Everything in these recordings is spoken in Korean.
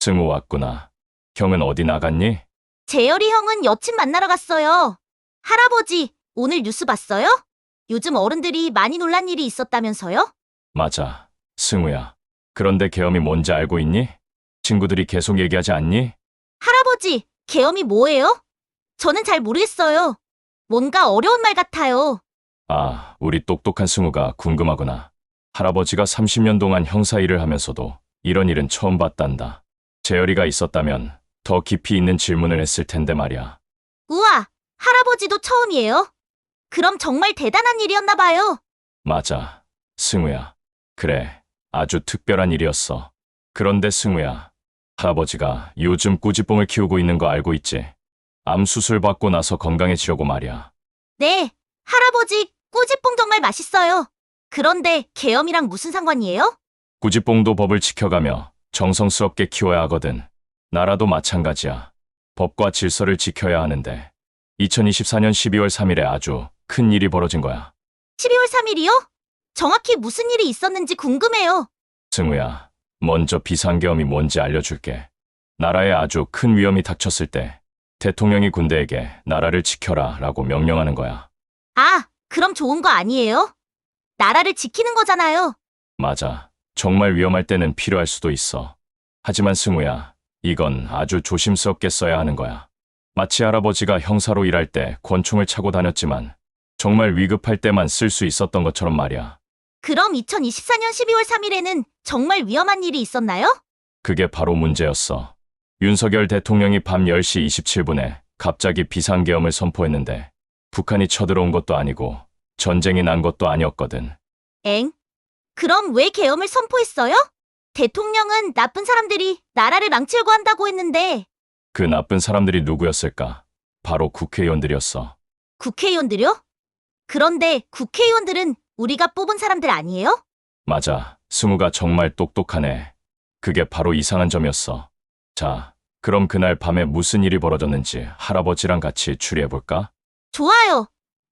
승우 왔구나. 형은 어디 나갔니? 재열이 형은 여친 만나러 갔어요. 할아버지, 오늘 뉴스 봤어요? 요즘 어른들이 많이 놀란 일이 있었다면서요? 맞아. 승우야. 그런데 계엄이 뭔지 알고 있니? 친구들이 계속 얘기하지 않니? 할아버지, 계엄이 뭐예요? 저는 잘 모르겠어요. 뭔가 어려운 말 같아요. 아, 우리 똑똑한 승우가 궁금하구나. 할아버지가 30년 동안 형사 일을 하면서도 이런 일은 처음 봤단다. 재열이가 있었다면 더 깊이 있는 질문을 했을 텐데 말이야. 우와, 할아버지도 처음이에요? 그럼 정말 대단한 일이었나 봐요. 맞아. 승우야. 그래. 아주 특별한 일이었어. 그런데 승우야. 할아버지가 요즘 꾸지뽕을 키우고 있는 거 알고 있지? 암 수술 받고 나서 건강해지려고 말이야. 네, 할아버지, 꾸지뽕 정말 맛있어요. 그런데 계엄이랑 무슨 상관이에요? 꾸지뽕도 법을 지켜가며 정성스럽게 키워야 하거든. 나라도 마찬가지야. 법과 질서를 지켜야 하는데 2024년 12월 3일에 아주 큰 일이 벌어진 거야. 12월 3일이요? 정확히 무슨 일이 있었는지 궁금해요. 승우야, 먼저 비상계엄이 뭔지 알려줄게. 나라에 아주 큰 위험이 닥쳤을 때 대통령이 군대에게 나라를 지켜라 라고 명령하는 거야. 아, 그럼 좋은 거 아니에요? 나라를 지키는 거잖아요. 맞아. 정말 위험할 때는 필요할 수도 있어. 하지만 승우야, 이건 아주 조심스럽게 써야 하는 거야. 마치 할아버지가 형사로 일할 때 권총을 차고 다녔지만 정말 위급할 때만 쓸 수 있었던 것처럼 말이야. 그럼 2024년 12월 3일에는 정말 위험한 일이 있었나요? 그게 바로 문제였어. 윤석열 대통령이 밤 10시 27분에 갑자기 비상계엄을 선포했는데 북한이 쳐들어온 것도 아니고 전쟁이 난 것도 아니었거든. 엥? 그럼 왜 계엄을 선포했어요? 대통령은 나쁜 사람들이 나라를 망치려고 한다고 했는데 그 나쁜 사람들이 누구였을까? 바로 국회의원들이었어. 국회의원들요? 그런데 국회의원들은 우리가 뽑은 사람들 아니에요? 맞아. 승우가 정말 똑똑하네. 그게 바로 이상한 점이었어. 자, 그럼 그날 밤에 무슨 일이 벌어졌는지 할아버지랑 같이 추리해볼까? 좋아요.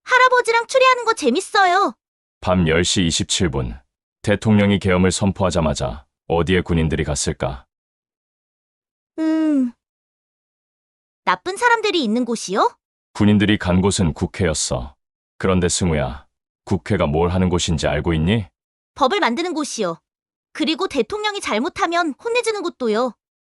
할아버지랑 추리하는 거 재밌어요. 밤 10시 27분. 대통령이 계엄을 선포하자마자 어디에 군인들이 갔을까? 나쁜 사람들이 있는 곳이요? 군인들이 간 곳은 국회였어. 그런데 승우야, 국회가 뭘 하는 곳인지 알고 있니? 법을 만드는 곳이요. 그리고 대통령이 잘못하면 혼내주는 곳도요.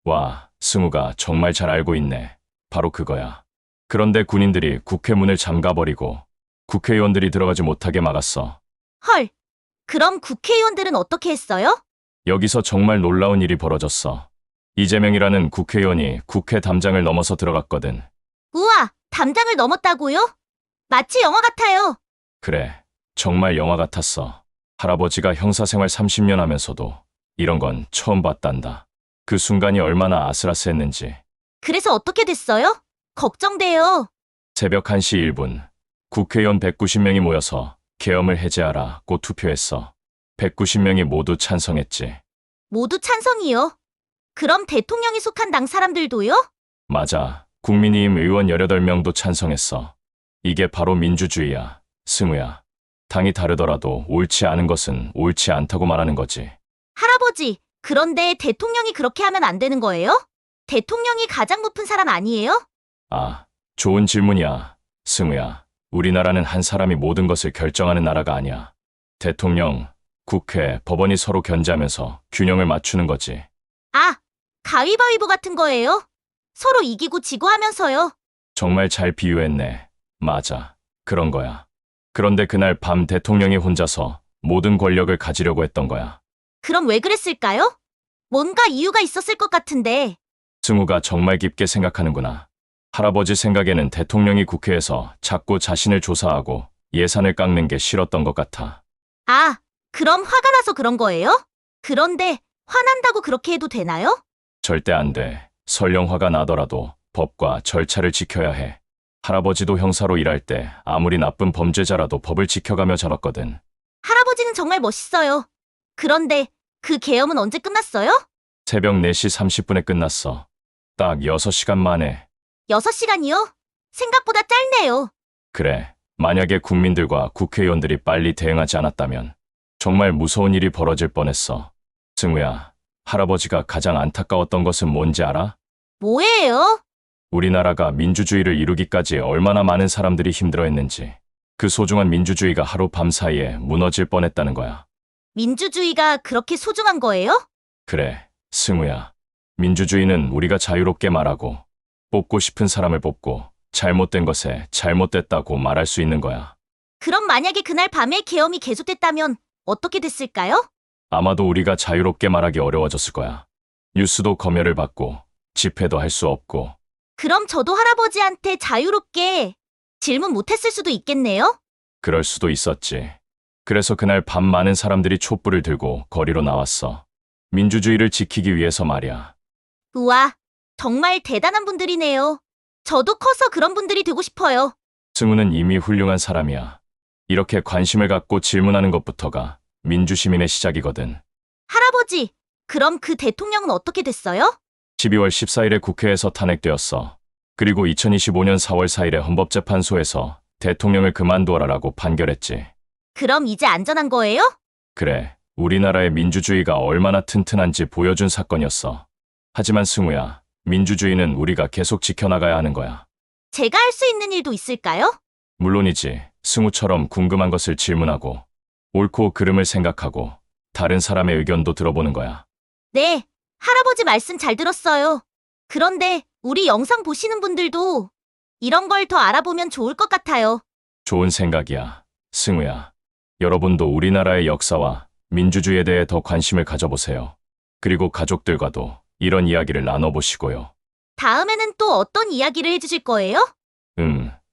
와, 승우가 정말 잘 알고 있네. 바로 그거야. 그런데 군인들이 국회 문을 잠가버리고 국회의원들이 들어가지 못하게 막았어. 헐, 그럼 국회의원들은 어떻게 했어요? 여기서 정말 놀라운 일이 벌어졌어. 이재명이라는 국회의원이 국회 담장을 넘어서 들어갔거든. 우와, 담장을 넘었다고요? 마치 영화 같아요. 그래, 정말 영화 같았어. 할아버지가 형사생활 30년 하면서도 이런 건 처음 봤단다. 그 순간이 얼마나 아슬아슬했는지. 그래서 어떻게 됐어요? 걱정돼요. 새벽 1시 1분, 국회의원 190명이 모여서 계엄을 해제하라고 투표했어. 190명이 모두 찬성했지. 모두 찬성이요. 그럼 대통령이 속한 당 사람들도요? 맞아. 국민의힘 의원 18명도 찬성했어. 이게 바로 민주주의야, 승우야. 당이 다르더라도 옳지 않은 것은 옳지 않다고 말하는 거지. 할아버지, 그런데 대통령이 그렇게 하면 안 되는 거예요? 대통령이 가장 높은 사람 아니에요? 아, 좋은 질문이야, 승우야. 우리나라는 한 사람이 모든 것을 결정하는 나라가 아니야. 대통령, 국회, 법원이 서로 견제하면서 균형을 맞추는 거지. 아, 가위바위보 같은 거예요? 서로 이기고 지고 하면서요. 정말 잘 비유했네. 맞아. 그런 거야. 그런데 그날 밤 대통령이 혼자서 모든 권력을 가지려고 했던 거야. 그럼 왜 그랬을까요? 뭔가 이유가 있었을 것 같은데. 승우가 정말 깊게 생각하는구나. 할아버지 생각에는 대통령이 국회에서 자꾸 자신을 조사하고 예산을 깎는 게 싫었던 것 같아. 아, 그럼 화가 나서 그런 거예요? 그런데 화난다고 그렇게 해도 되나요? 절대 안 돼. 설령 화가 나더라도 법과 절차를 지켜야 해. 할아버지도 형사로 일할 때 아무리 나쁜 범죄자라도 법을 지켜가며 자랐거든. 할아버지는 정말 멋있어요. 그런데 그 계엄은 언제 끝났어요? 새벽 4시 30분에 끝났어. 딱 6시간 만에. 6시간이요? 생각보다 짧네요. 그래, 만약에 국민들과 국회의원들이 빨리 대응하지 않았다면 정말 무서운 일이 벌어질 뻔했어. 승우야, 할아버지가 가장 안타까웠던 것은 뭔지 알아? 뭐예요? 우리나라가 민주주의를 이루기까지 얼마나 많은 사람들이 힘들어했는지. 그 소중한 민주주의가 하루 밤 사이에 무너질 뻔했다는 거야. 민주주의가 그렇게 소중한 거예요? 그래, 승우야. 민주주의는 우리가 자유롭게 말하고, 뽑고 싶은 사람을 뽑고, 잘못된 것에 잘못됐다고 말할 수 있는 거야. 그럼 만약에 그날 밤에 계엄이 계속됐다면 어떻게 됐을까요? 아마도 우리가 자유롭게 말하기 어려워졌을 거야. 뉴스도 검열을 받고, 집회도 할 수 없고, 그럼 저도 할아버지한테 자유롭게 질문 못했을 수도 있겠네요? 그럴 수도 있었지. 그래서 그날 밤 많은 사람들이 촛불을 들고 거리로 나왔어. 민주주의를 지키기 위해서 말이야. 우와, 정말 대단한 분들이네요. 저도 커서 그런 분들이 되고 싶어요. 승우는 이미 훌륭한 사람이야. 이렇게 관심을 갖고 질문하는 것부터가 민주시민의 시작이거든. 할아버지, 그럼 그 대통령은 어떻게 됐어요? 12월 14일에 국회에서 탄핵되었어. 그리고 2025년 4월 4일에 헌법재판소에서 대통령을 그만두어라라고 판결했지. 그럼 이제 안전한 거예요? 그래, 우리나라의 민주주의가 얼마나 튼튼한지 보여준 사건이었어. 하지만 승우야, 민주주의는 우리가 계속 지켜나가야 하는 거야. 제가 할 수 있는 일도 있을까요? 물론이지. 승우처럼 궁금한 것을 질문하고, 옳고 그름을 생각하고, 다른 사람의 의견도 들어보는 거야. 네, 할아버지 말씀 잘 들었어요. 그런데 우리 영상 보시는 분들도 이런 걸 더 알아보면 좋을 것 같아요. 좋은 생각이야. 승우야. 여러분도 우리나라의 역사와 민주주의에 대해 더 관심을 가져보세요. 그리고 가족들과도 이런 이야기를 나눠보시고요. 다음에는 또 어떤 이야기를 해주실 거예요?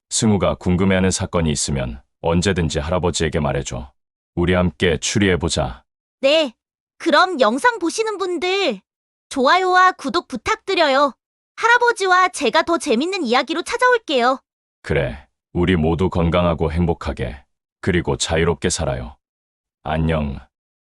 승우가 궁금해하는 사건이 있으면 언제든지 할아버지에게 말해줘. 우리 함께 추리해보자. 네, 그럼 영상 보시는 분들 좋아요와 구독 부탁드려요. 할아버지와 제가 더 재밌는 이야기로 찾아올게요. 그래, 우리 모두 건강하고 행복하게, 그리고 자유롭게 살아요. 안녕.